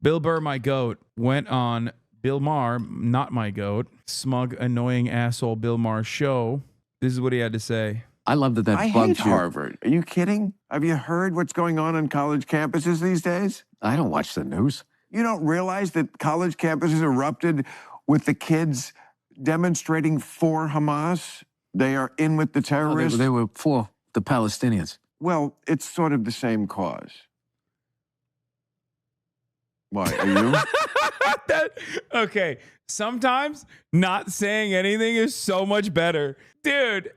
Bill Burr, my goat, went on Bill Maher, not my goat, smug, annoying asshole Bill Maher's show. This is what he had to say. I love that I hate Harvard. Are you kidding? Have you heard what's going on college campuses these days? I don't watch the news. You don't realize that college campuses erupted with the kids demonstrating for Hamas? They are in with the terrorists. They were for the Palestinians. Well, it's sort of the same cause. Why, are you? Okay, sometimes not saying anything is so much better. Dude,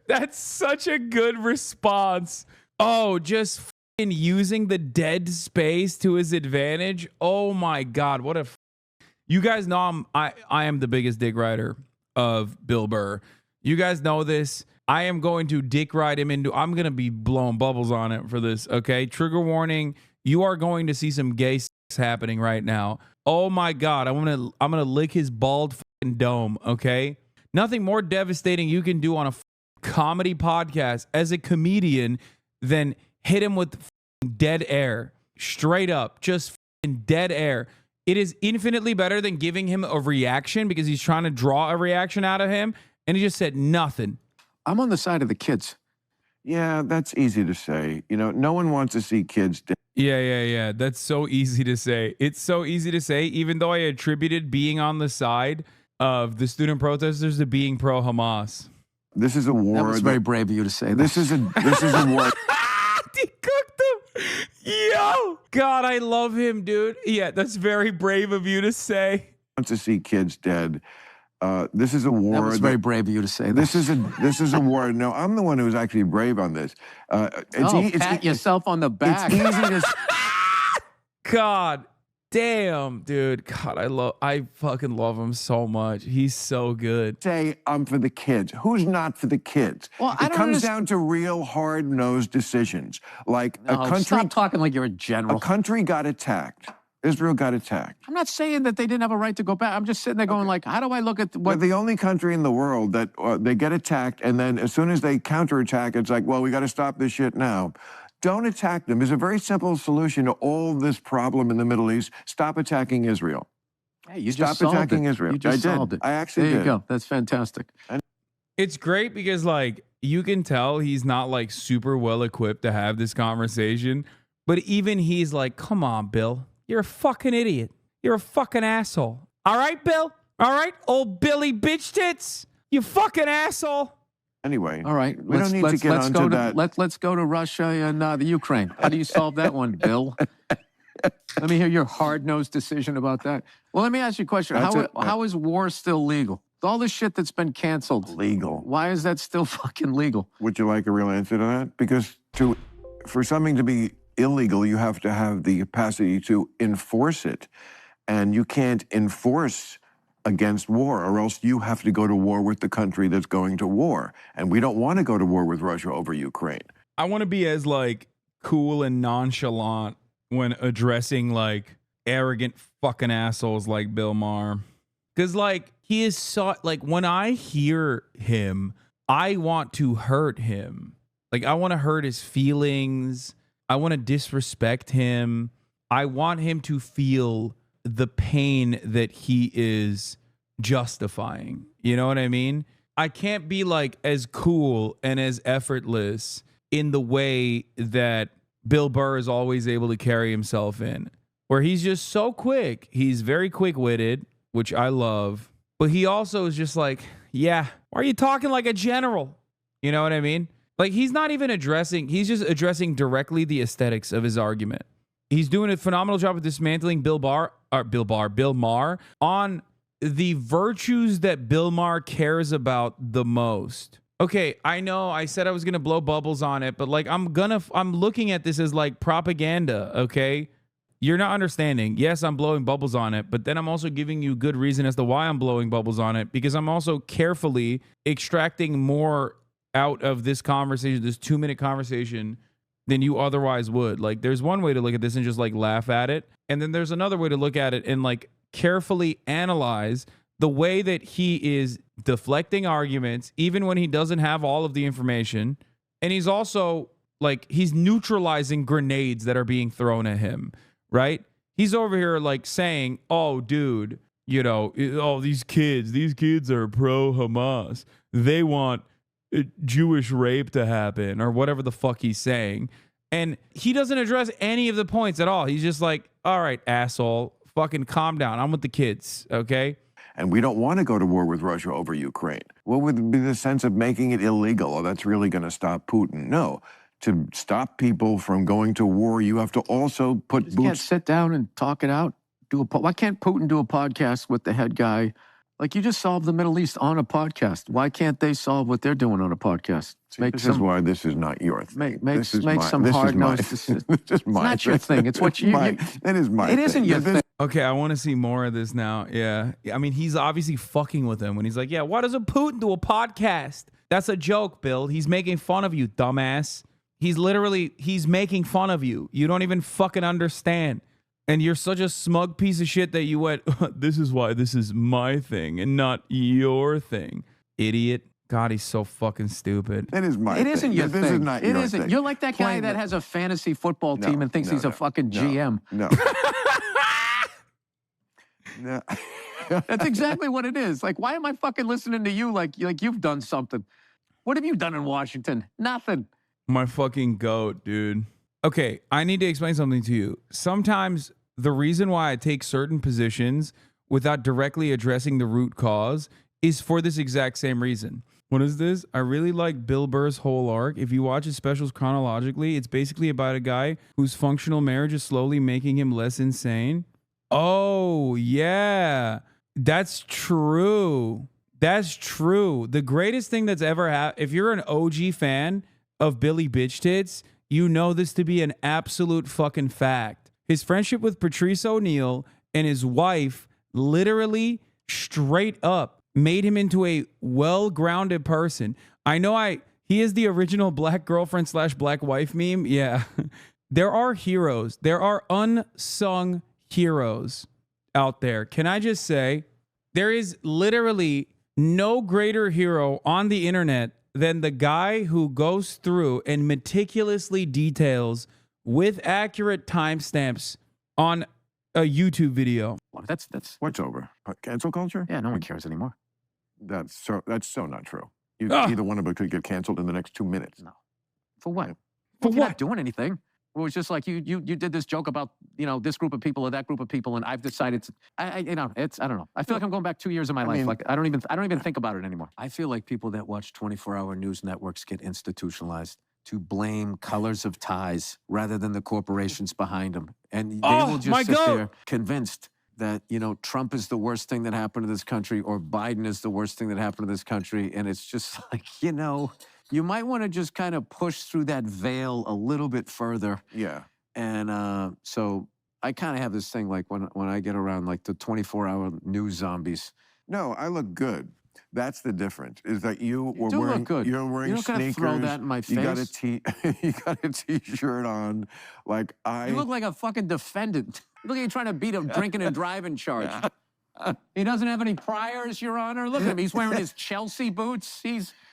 that's such a good response. Oh, just fucking using the dead space to his advantage. Oh my God, what a... You guys know I am the biggest dick rider of Bill Burr. You guys know this. I am going to dick ride him into... I'm going to be blowing bubbles on it for this, okay? Trigger warning. You are going to see some gay sex happening right now. Oh my God, I'm gonna lick his bald fucking dome, okay? Nothing more devastating you can do on a comedy podcast as a comedian than hit him with dead air. Straight up, just dead air. It is infinitely better than giving him a reaction because he's trying to draw a reaction out of him, and he just said nothing. I'm on the side of the kids. Yeah, that's easy to say. You know, no one wants to see kids dead. Yeah. That's so easy to say. It's so easy to say, even though I attributed being on the side of the student protesters to being pro-Hamas. This is a war. That was very brave of you to say that. This is a war. He cooked him. Yo. God, I love him, dude. Yeah, that's very brave of you to say. Wants to see kids dead. This is a war. That was very brave of you to say that. This is a war. No, I'm the one who's actually brave on this. Pat yourself on the back. It's easy to... God damn, dude. God, I fucking love him so much. He's so good. Say I'm for the kids. Who's not for the kids? Well, it comes down to real hard-nosed decisions. Like a country... Stop talking like you're a general. A country got attacked. Israel got attacked. I'm not saying that they didn't have a right to go back. I'm just sitting there going like, how do I look at what... They're the only country in the world that they get attacked, and then as soon as they counterattack, it's like, well, we got to stop this shit now. Don't attack them. There's a very simple solution to all this problem in the Middle East. Stop attacking Israel. Hey, you Stop just solved attacking it. Israel. You just solved it. I actually did. There you go. That's fantastic. It's great because, like, you can tell he's not, like, super well equipped to have this conversation, but even he's like, come on, Bill. You're a fucking idiot. You're a fucking asshole. All right, Bill? All right, old Billy bitch tits? You fucking asshole. Anyway, all right, we don't need to get onto that. Let's go to Russia and the Ukraine. How do you solve that one, Bill? Let me hear your hard-nosed decision about that. Well, let me ask you a question. How is war still legal? All this shit that's been canceled. Legal. Why is that still fucking legal? Would you like a real answer to that? Because for something to be illegal, you have to have the capacity to enforce it. And you can't enforce against war, or else you have to go to war with the country that's going to war. And we don't want to go to war with Russia over Ukraine. I want to be as, like, cool and nonchalant when addressing, like, arrogant fucking assholes like Bill Maher. Because, like, he is so... Like, when I hear him, I want to hurt him. Like, I want to hurt his feelings. I want to disrespect him. I want him to feel the pain that he is justifying. You know what I mean? I can't be like as cool and as effortless in the way that Bill Burr is always able to carry himself in, where he's just so quick. He's very quick-witted, which I love. But he also is just like, yeah, why are you talking like a general? You know what I mean? Like, he's not even addressing, he's just addressing directly the aesthetics of his argument. He's doing a phenomenal job of dismantling Bill Maher on the virtues that Bill Maher cares about the most. Okay, I know I said I was going to blow bubbles on it, but like I'm looking at this as like propaganda, okay? You're not understanding. Yes, I'm blowing bubbles on it, but then I'm also giving you good reason as to why I'm blowing bubbles on it, because I'm also carefully extracting more out of this conversation, this 2-minute conversation, than you otherwise would. Like, there's one way to look at this and just like laugh at it. And then there's another way to look at it and like carefully analyze the way that he is deflecting arguments, even when he doesn't have all of the information. And he's also like, he's neutralizing grenades that are being thrown at him, right? He's over here like saying, oh, dude, you know, oh, these kids are pro Hamas. They want Jewish rape to happen or whatever the fuck he's saying. And he doesn't address any of the points at all. He's just like, all right, asshole, fucking calm down. I'm with the kids, okay? And we don't want to go to war with Russia over Ukraine. What would be the sense of making it illegal? Oh, that's really going to stop Putin. No. To stop people from going to war, you have to also put boots. You can't sit down and talk it out. Why can't Putin do a podcast with the head guy? Like, you just solved the Middle East on a podcast. Why can't they solve what they're doing on a podcast? This is why this is not your thing. Make some hard-nosed decisions. It's not your thing. It's what you... It is my thing. It isn't your thing. Okay, I want to see more of this now. Yeah. I mean, he's obviously fucking with him when he's like, yeah, why doesn't Putin do a podcast? That's a joke, Bill. He's making fun of you, dumbass. He's making fun of you. You don't even fucking understand. And you're such a smug piece of shit that you went, this is why this is my thing and not your thing. Idiot. God, he's so fucking stupid. It is my thing. It isn't your thing. This is not your thing. You're like that guy that has a fantasy football team and thinks he's a fucking GM. No. No. That's exactly what it is. Like, why am I fucking listening to you like you've done something? What have you done in Washington? Nothing. My fucking goat, dude. Okay, I need to explain something to you. Sometimes the reason why I take certain positions without directly addressing the root cause is for this exact same reason. What is this? I really like Bill Burr's whole arc. If you watch his specials chronologically, it's basically about a guy whose functional marriage is slowly making him less insane. Oh, yeah. That's true. That's true. The greatest thing that's ever happened, if you're an OG fan of Billy Bitch Tits, you know this to be an absolute fucking fact. His friendship with Patrice O'Neal and his wife literally straight up made him into a well-grounded person. I know he is the original black girlfriend / black wife meme. Yeah. There are heroes. There are unsung heroes out there. Can I just say, there is literally no greater hero on the internet than the guy who goes through and meticulously details with accurate timestamps on a YouTube video. Well, that's what's over? Cancel culture? Yeah, no one cares anymore. That's so not true. Either one of us could get canceled in the next 2 minutes. No. For what? For You're what? not doing anything. It was just like you did this joke about, this group of people or that group of people, and I've decided to, I don't know. I feel like I'm going back 2 years of my life. Like I don't even think about it anymore. I feel like people that watch 24-hour news networks get institutionalized to blame colors of ties rather than the corporations behind them, and they will just sit there convinced that Trump is the worst thing that happened to this country or Biden is the worst thing that happened to this country, and it's just like you might want to just kind of push through that veil a little bit further. Yeah. And so I kind of have this thing like when I get around like the 24-hour news zombies. No, I look good. That's the difference. Is that you were wearing good. You're wearing you don't sneakers. Throw that in my face. You got a t-shirt on. Like You look like a fucking defendant. You look like you're trying to beat a drinking and driving charge. He doesn't have any priors, Your Honor. Look at him. He's wearing his Chelsea boots.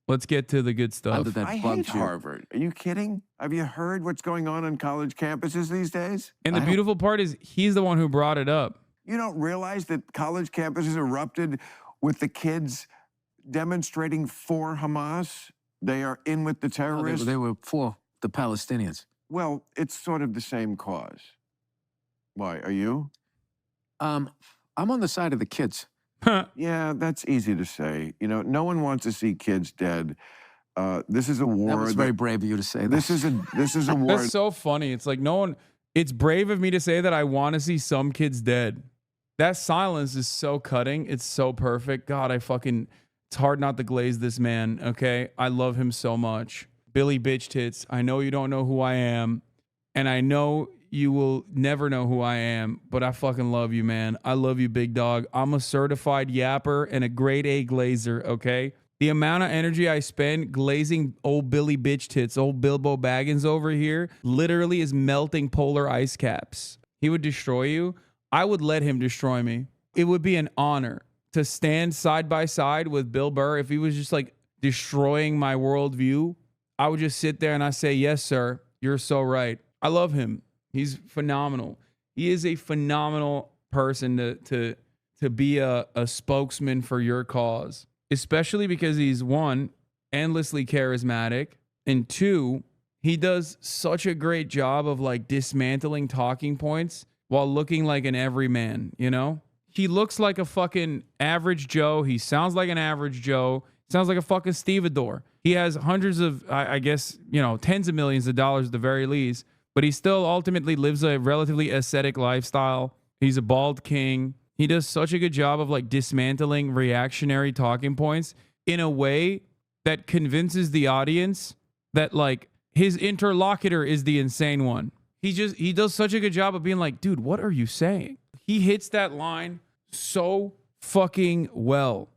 Let's get to the good stuff. I hate Harvard. Are you kidding? Have you heard what's going on college campuses these days? And the beautiful part is he's the one who brought it up. You don't realize that college campuses erupted with the kids demonstrating for Hamas? They are in with the terrorists. They were for the Palestinians. Well, it's sort of the same cause. Why, are you? I'm on the side of the kids. Yeah, that's easy to say. No one wants to see kids dead. This is a war. That was very brave of you to say that. This is a war. That's so funny. It's like it's brave of me to say that I want to see some kids dead. That silence is so cutting. It's so perfect. God, it's hard not to glaze this man, okay? I love him so much. Billy Bitch Tits, I know you don't know who I am, and I know you will never know who I am, but I fucking love you, man. I love you, big dog. I'm a certified yapper and a grade A glazer, okay? The amount of energy I spend glazing old Billy Bitch Tits, old Bilbo Baggins over here, literally is melting polar ice caps. He would destroy you. I would let him destroy me. It would be an honor to stand side by side with Bill Burr. If he was just like destroying my worldview, I would just sit there and I say, yes, sir, you're so right. I love him. He's phenomenal. He is a phenomenal person to be a spokesman for your cause, especially because he's one, endlessly charismatic, and two, he does such a great job of like dismantling talking points while looking like an everyman, you know? He looks like a fucking average Joe. He sounds like an average Joe. Sounds like a fucking stevedore. He has hundreds of, I guess, you know, tens of millions of dollars at the very least, but he still ultimately lives a relatively ascetic lifestyle. He's a bald king. He does such a good job of like dismantling reactionary talking points in a way that convinces the audience that like his interlocutor is the insane one. He does such a good job of being like, dude, what are you saying? He hits that line so fucking well.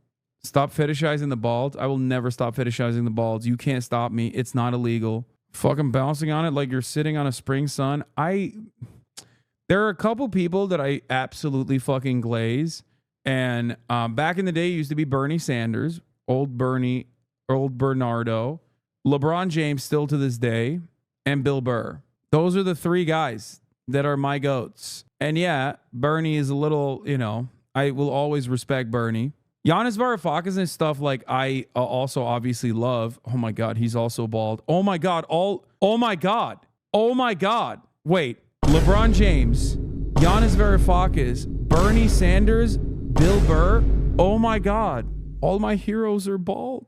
Stop fetishizing the bald. I will never stop fetishizing the balds. You can't stop me. It's not illegal. Fucking bouncing on it like you're sitting on a spring sun. There are a couple people that I absolutely fucking glaze. And back in the day, it used to be Bernie Sanders, old Bernie, old Bernardo, LeBron James still to this day, and Bill Burr. Those are the three guys that are my goats. And yeah, Bernie is a little, you know, I will always respect Bernie. Giannis Varoufakis and stuff like I also obviously love. Oh my God, he's also bald. Oh my God, oh my God. Oh my God. Wait, LeBron James, Giannis Varoufakis, Bernie Sanders, Bill Burr. Oh my God, all my heroes are bald.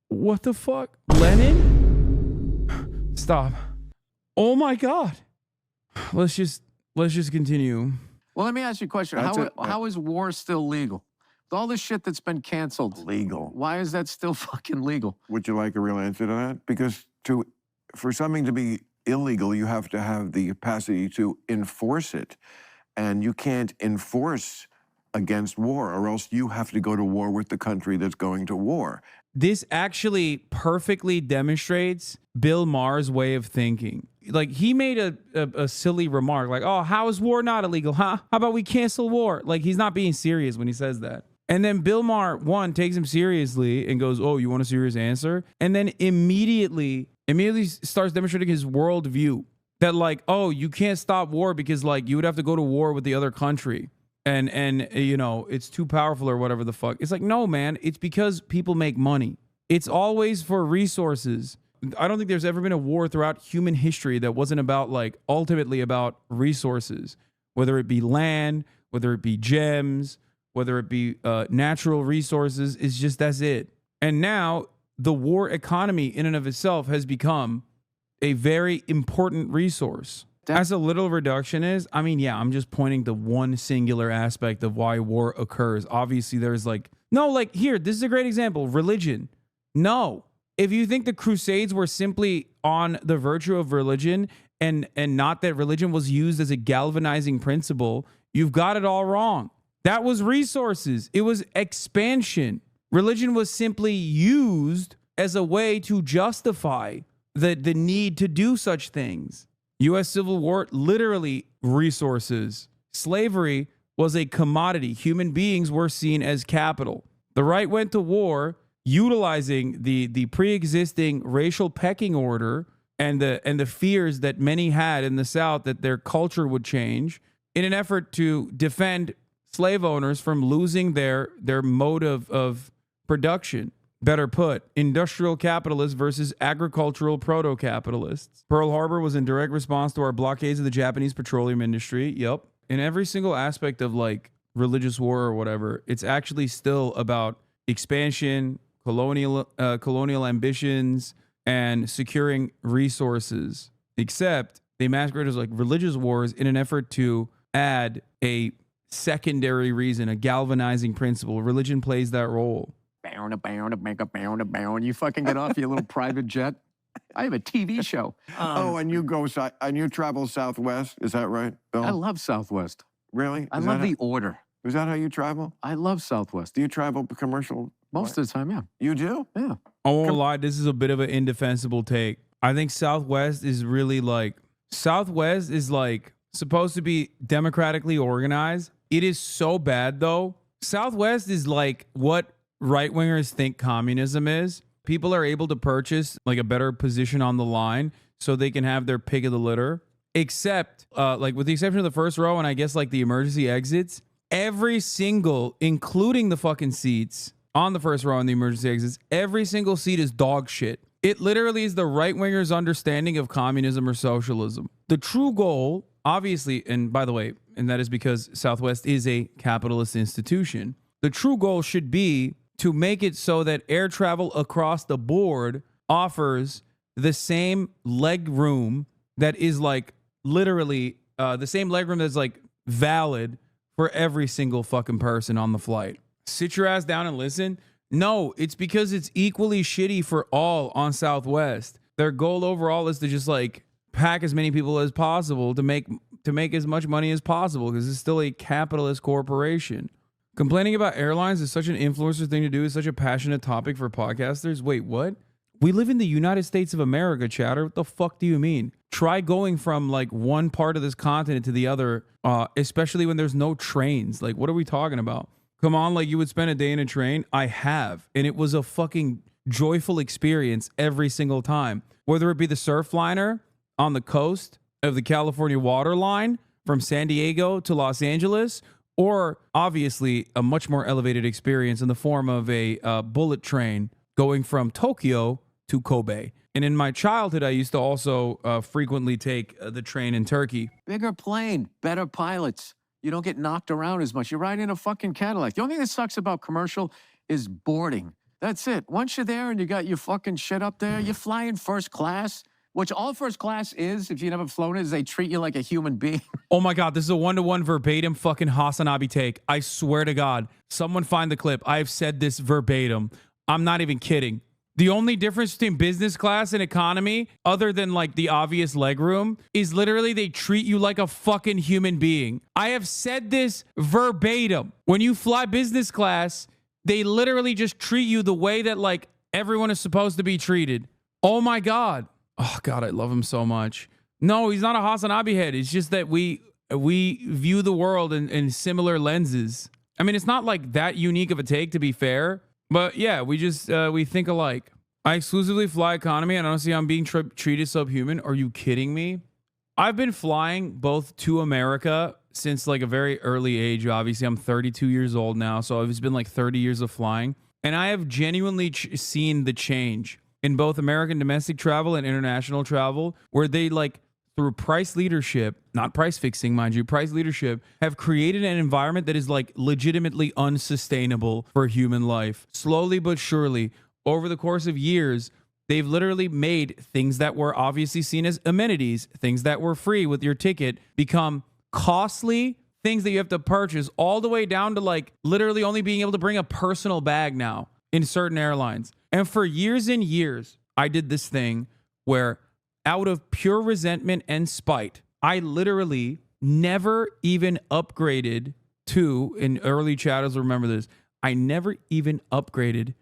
What the fuck? Lenin? Stop. Oh my God. Let's just continue. Well, let me ask you a question. How is war still legal? With all the shit that's been canceled. Legal. Why is that still fucking legal? Would you like a real answer to that? Because for something to be illegal, you have to have the capacity to enforce it. And you can't enforce against war, or else you have to go to war with the country that's going to war. This actually perfectly demonstrates Bill Maher's way of thinking. Like, he made a silly remark like, oh, how is war not illegal, huh? How about we cancel war? Like, he's not being serious when he says that. And then Bill Maher, one, takes him seriously and goes, oh, you want a serious answer? And then immediately starts demonstrating his worldview that like, oh, you can't stop war because like you would have to go to war with the other country. And you know, it's too powerful or whatever the fuck. It's like, no, man, it's because people make money. It's always for resources. I don't think there's ever been a war throughout human history that wasn't about like ultimately about resources, whether it be land, whether it be gems, whether it be natural resources. It's just, that's it. And now the war economy in and of itself has become a very important resource. As a little reductionist, I mean, yeah, I'm just pointing to one singular aspect of why war occurs. Obviously, there's like, no, like here, this is a great example. Religion. No. If you think the Crusades were simply on the virtue of religion and not that religion was used as a galvanizing principle, you've got it all wrong. That was resources. It was expansion. Religion was simply used as a way to justify the need to do such things. U.S. Civil War, literally resources. Slavery was a commodity. Human beings were seen as capital. The right went to war utilizing the pre-existing racial pecking order and the fears that many had in the South that their culture would change in an effort to defend slave owners from losing their mode of production. Better put, industrial capitalists versus agricultural proto-capitalists. Pearl Harbor was in direct response to our blockades of the Japanese petroleum industry. Yep. In every single aspect of like religious war or whatever, it's actually still about expansion, colonial ambitions, and securing resources. Except they masquerade as like religious wars in an effort to add a secondary reason, a galvanizing principle. Religion plays that role. You fucking get off your little private jet. I have a TV show. And you travel Southwest, is that right, Bill? I love Southwest. Really? I love the order. Is that how you travel? I love Southwest. Do you travel commercial? Most of the time, yeah. You do? Yeah. I won't lie, this is a bit of an indefensible take. I think Southwest is supposed to be democratically organized. It is so bad though. Southwest is like what right-wingers think communism is. People are able to purchase like a better position on the line so they can have their pick of the litter. except like with the exception of the first row and I guess like the emergency exits, every single, including the fucking seats on the first row and the emergency exits, every single seat is dog shit. It literally is the right-wingers' understanding of communism or socialism. The true goal, obviously, and by the way, and that is because Southwest is a capitalist institution, the true goal should be to make it so that air travel across the board offers the same leg room that is like literally the same leg room that's like valid for every single fucking person on the flight. Sit your ass down and listen. No, it's because it's equally shitty for all on Southwest. Their goal overall is to just like pack as many people as possible to make as much money as possible because it's still a capitalist corporation. Complaining about airlines is such an influencer thing to do. It's such a passionate topic for podcasters. Wait, what? We live in the United States of America, chatter. What the fuck do you mean? Try going from like one part of this continent to the other, especially when there's no trains. Like, what are we talking about? Come on, like you would spend a day in a train? I have. And it was a fucking joyful experience every single time. Whether it be the Surfliner on the coast of the California water line from San Diego to Los Angeles, or obviously a much more elevated experience in the form of a bullet train going from Tokyo to Kobe. And in my childhood, I used to also frequently take the train in Turkey. Bigger plane, better pilots. You don't get knocked around as much. You're riding in a fucking Cadillac. The only thing that sucks about commercial is boarding. That's it. Once you're there and you got your fucking shit up there, you're flying first class, which all first class is, if you never flown it, is they treat you like a human being. Oh my God, this is a one-to-one verbatim fucking HasanAbi take. I swear to God, someone find the clip. I've said this verbatim. I'm not even kidding. The only difference between business class and economy, other than like the obvious legroom, is literally they treat you like a fucking human being. I have said this verbatim. When you fly business class, they literally just treat you the way that like everyone is supposed to be treated. Oh my God. Oh God, I love him so much. No, he's not a HasanAbi head. It's just that we view the world in similar lenses. I mean, it's not like that unique of a take, to be fair. But yeah, we just, we think alike. I exclusively fly economy and I don't see how I'm being treated subhuman. Are you kidding me? I've been flying both to America since like a very early age. Obviously, I'm 32 years old now. So it's been like 30 years of flying. And I have genuinely seen the change in both American domestic travel and international travel, where they like, through price leadership, not price fixing, mind you, price leadership, have created an environment that is like legitimately unsustainable for human life. Slowly but surely, over the course of years, they've literally made things that were obviously seen as amenities, things that were free with your ticket, become costly things that you have to purchase, all the way down to like literally only being able to bring a personal bag now in certain airlines. And for years and years, I did this thing where out of pure resentment and spite, I literally never even upgraded to, and early chatters remember this, I never even upgraded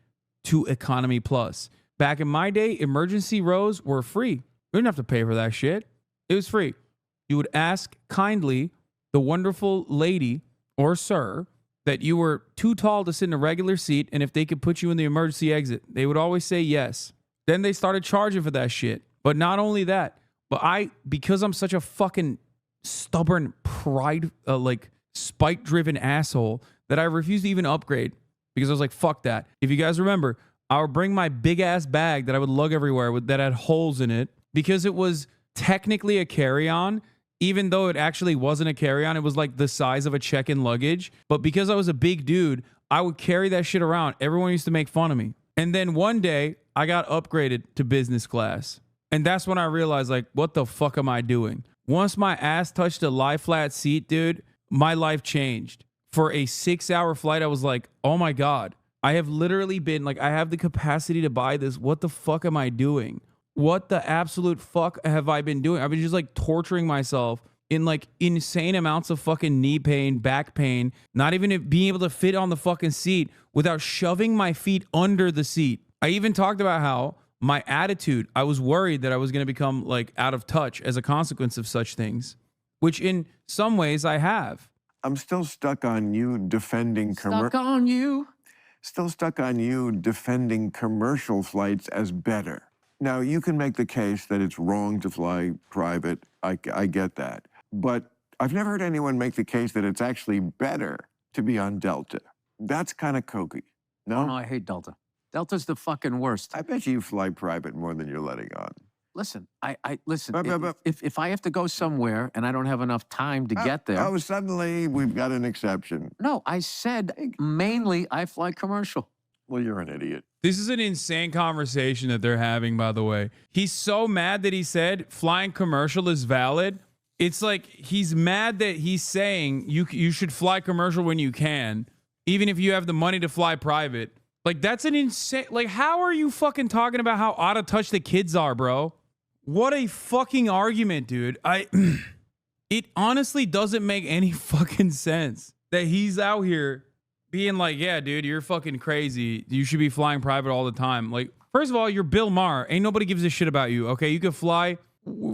to Economy Plus. Back in my day, emergency rows were free. We didn't have to pay for that shit. It was free. You would ask kindly the wonderful lady or sir that you were too tall to sit in a regular seat, and if they could put you in the emergency exit, they would always say yes. Then they started charging for that shit. But not only that, but because I'm such a fucking stubborn, spite-driven asshole, that I refused to even upgrade because I was like, fuck that. If you guys remember, I would bring my big-ass bag that I would lug everywhere that had holes in it because it was technically a carry-on, even though it actually wasn't a carry-on. It was like the size of a check-in luggage. But because I was a big dude, I would carry that shit around. Everyone used to make fun of me. And then one day, I got upgraded to business class. And that's when I realized, like, what the fuck am I doing? Once my ass touched a lie flat seat, dude, my life changed. For a 6-hour flight, I was like, oh my God, I have literally been like, I have the capacity to buy this. What the fuck am I doing? What the absolute fuck have I been doing? I've been just like torturing myself in like insane amounts of fucking knee pain, back pain, not even being able to fit on the fucking seat without shoving my feet under the seat. I even talked about how my attitude, I was worried that I was going to become like out of touch as a consequence of such things, which in some ways I have. I'm still stuck on you defending Still stuck on you defending commercial flights as better. Now, you can make the case that it's wrong to fly private. I get that. But I've never heard anyone make the case that it's actually better to be on Delta. That's kind of kooky. No? Oh, no, I hate Delta. Delta's the fucking worst. I bet you fly private more than you're letting on. Listen, listen. But- If I have to go somewhere and I don't have enough time to get there. Oh, suddenly we've got an exception. No, I said mainly I fly commercial. Well, you're an idiot. This is an insane conversation that they're having, by the way. He's so mad that he said flying commercial is valid. It's like he's mad that he's saying you should fly commercial when you can, even if you have the money to fly private. Like, that's an insane... Like, how are you fucking talking about how out of touch the kids are, bro? What a fucking argument, dude. It honestly doesn't make any fucking sense that he's out here being like, yeah, dude, you're fucking crazy. You should be flying private all the time. Like, first of all, you're Bill Maher. Ain't nobody gives a shit about you, okay? You could fly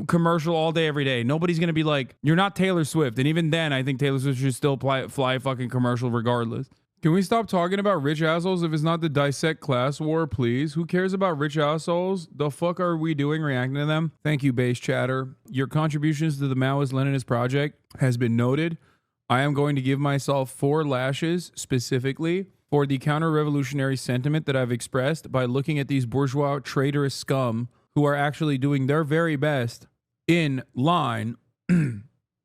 commercial all day, every day. Nobody's going to be like, you're not Taylor Swift. And even then, I think Taylor Swift should still fly fucking commercial regardless. Can we stop talking about rich assholes if it's not to dissect class war, please? Who cares about rich assholes? The fuck are we doing reacting to them? Thank you, base chatter. Your contributions to the Maoist-Leninist project has been noted. I am going to give myself 4 lashes specifically for the counter-revolutionary sentiment that I've expressed by looking at these bourgeois traitorous scum who are actually doing their very best in line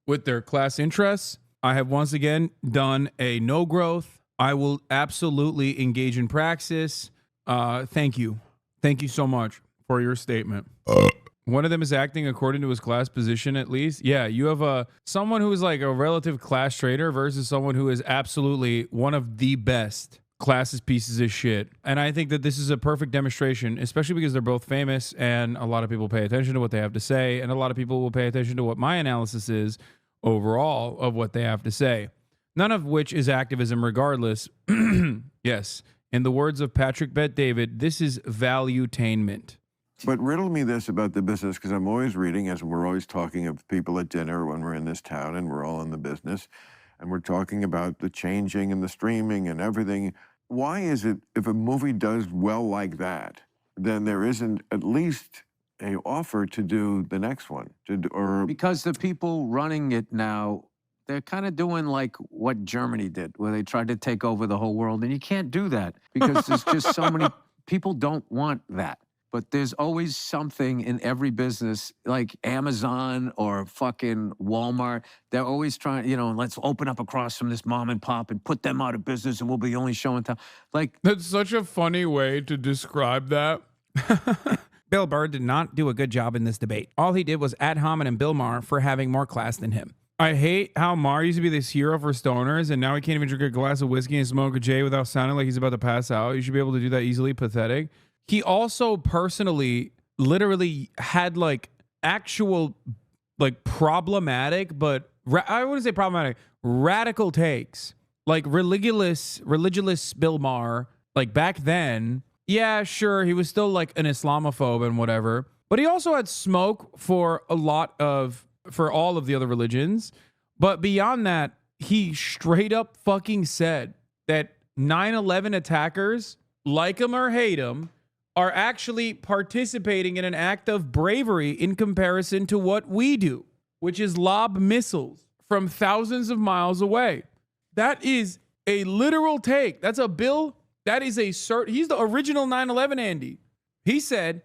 with their class interests. I have once again done a no growth. I will absolutely engage in praxis. Thank you. Thank you so much for your statement. One of them is acting according to his class position, at least. Yeah, you have someone who is like a relative class traitor versus someone who is absolutely one of the best classes pieces of shit. And I think that this is a perfect demonstration, especially because they're both famous and a lot of people pay attention to what they have to say. And a lot of people will pay attention to what my analysis is overall of what they have to say. None of which is activism regardless. Yes. In the words of Patrick Bet-David, this is valuetainment. But riddle me this about the business, because I'm always reading, as we're always talking of people at dinner when we're in this town and we're all in the business, and we're talking about the changing and the streaming and everything. Why is it if a movie does well like that, then there isn't at least a offer to do the next one? Because the people running it now, they're kind of doing like what Germany did, where they tried to take over the whole world. And you can't do that because there's just so many people don't want that. But there's always something in every business, like Amazon or fucking Walmart. They're always trying, let's open up across from this mom and pop and put them out of business and we'll be only showing time. Like, that's such a funny way to describe that. Bill Burr did not do a good job in this debate. All he did was ad hominem Bill Maher for having more class than him. I hate how Maher used to be this hero for stoners, and now he can't even drink a glass of whiskey and smoke a J without sounding like he's about to pass out. You should be able to do that easily. Pathetic. He also personally, literally had like actual, like problematic, but I wouldn't say problematic, radical takes. Like religious Bill Maher, like back then, yeah, sure, he was still like an Islamophobe and whatever, but he also had smoke for all of the other religions. But beyond that, he straight up fucking said that 9/11 attackers, like him or hate him, are actually participating in an act of bravery in comparison to what we do, which is lob missiles from thousands of miles away. That is a literal take. That's a bill. That is a cert. He's the original 9/11 Andy. He said,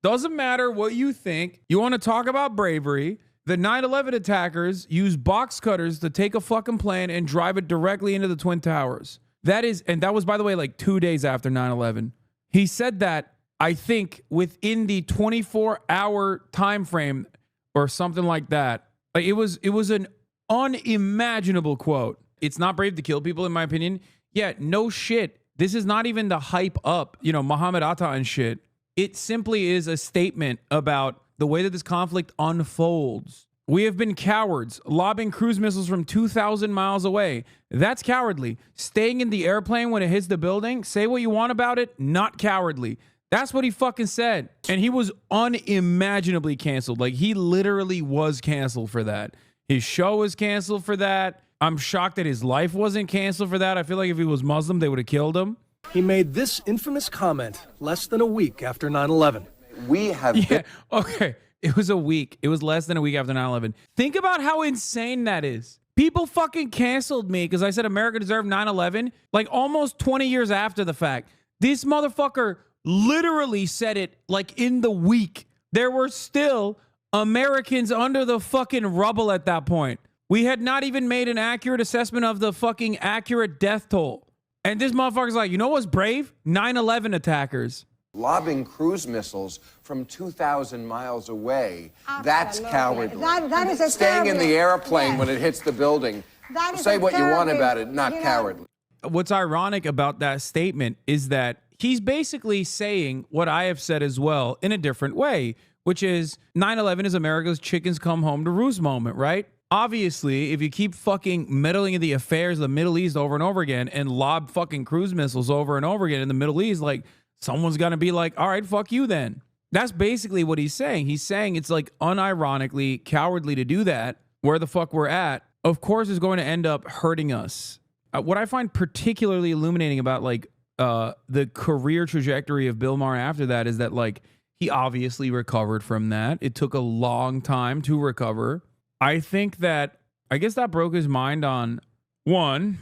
doesn't matter what you think. You want to talk about bravery. The 9/11 attackers used box cutters to take a fucking plane and drive it directly into the Twin Towers. And that was, by the way, like 2 days after 9/11. He said that, I think, within the 24-hour time frame or something like that. Like it was an unimaginable quote. It's not brave to kill people, in my opinion. Yeah, no shit. This is not even the hype up, Muhammad Atta and shit. It simply is a statement about the way that this conflict unfolds. We have been cowards, lobbing cruise missiles from 2,000 miles away. That's cowardly. Staying in the airplane when it hits the building, say what you want about it, not cowardly. That's what he fucking said. And he was unimaginably canceled. Like, he literally was canceled for that. His show was canceled for that. I'm shocked that his life wasn't canceled for that. I feel like if he was Muslim, they would have killed him. He made this infamous comment less than a week after 9/11. We have Yeah. Okay. It was a week. It was less than a week after 9/11. Think about how insane that is. People fucking canceled me because I said America deserved 9/11 like almost 20 years after the fact. This motherfucker literally said it like in the week. There were still Americans under the fucking rubble at that point. We had not even made an accurate assessment of the fucking accurate death toll. And this motherfucker's like, you know what's brave? 9/11 attackers. lobbing cruise missiles from 2,000 miles away. That's cowardly. That is a Staying in the airplane yes. when it hits the building. That is Say a what you want terribly- about it, not you know, cowardly. What's ironic about that statement is that he's basically saying what I have said as well in a different way, which is 9/11 is America's chickens come home to roost moment, right? Obviously, if you keep fucking meddling in the affairs of the Middle East over and over again and lob fucking cruise missiles over and over again in the Middle East, like someone's going to be like, all right, fuck you then. That's basically what he's saying. He's saying it's like unironically cowardly to do that. Where the fuck we're at, of course, is going to end up hurting us. What I find particularly illuminating about like the career trajectory of Bill Maher after that is that like he obviously recovered from that. It took a long time to recover. I think that, I guess that broke his mind on, one,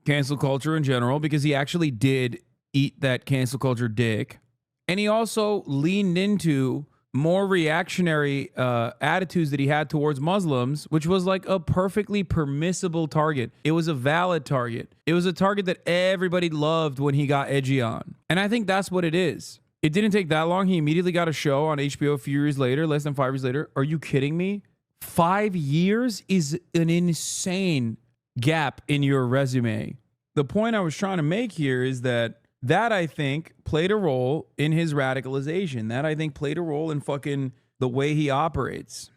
cancel culture in general, because he actually did eat that cancel culture dick. And he also leaned into more reactionary attitudes that he had towards Muslims, which was like a perfectly permissible target. It was a valid target. It was a target that everybody loved when he got edgy on. And I think that's what it is. It didn't take that long. He immediately got a show on HBO a few years later, less than 5 years later. Are you kidding me? 5 years is an insane gap in your resume. The point I was trying to make here is that I think played a role in his radicalization. That I think played a role in fucking the way he operates.